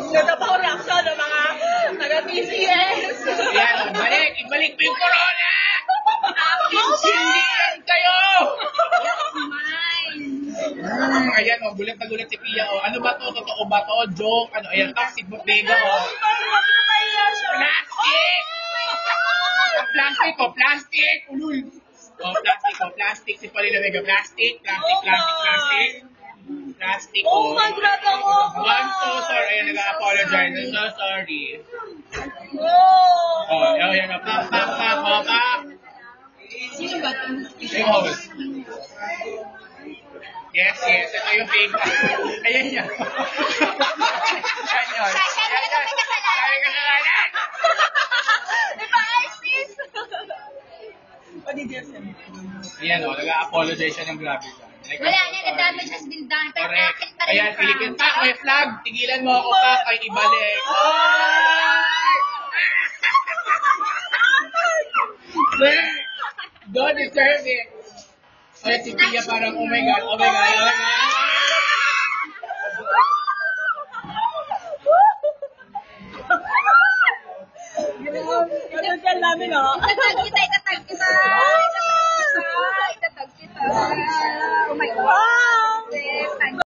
Ganda pa ang reaction ng mga taga-TCS. Yan, ibalik mo yung corona! Hindi yan kayo! Ayan, gulat na gulat si Pia. Ano ba to? Totoo ba to? Joke? Ano? Ayan, toxic botega. Plastic! Plastic o, plastic! Ulul! Plastic. Si Paulina Vega, plastic. Plastic. Oh my God, ako! I'm so sorry. Ayan, nag-apologize. I'm so sorry. Oh! Ayan, pak. Sino ba ito? Yung host. Yes. Ito yung fake. Ayan yan. Yan yun. Sabi kasalanan. Diba, Isis? O, di Jefferson. Ayan o, nag-apologize siya ng grabe siya. Wala na, na-damage as building. Correct. Ayan, Philippine Pac, may flag. Tigilan mo ako, Pac, ay ibalik. Don't deserve it. Ayan, si Pia parang, oh my God. Ganun dyan namin, o. Itatag kita. Oh my God. Wow!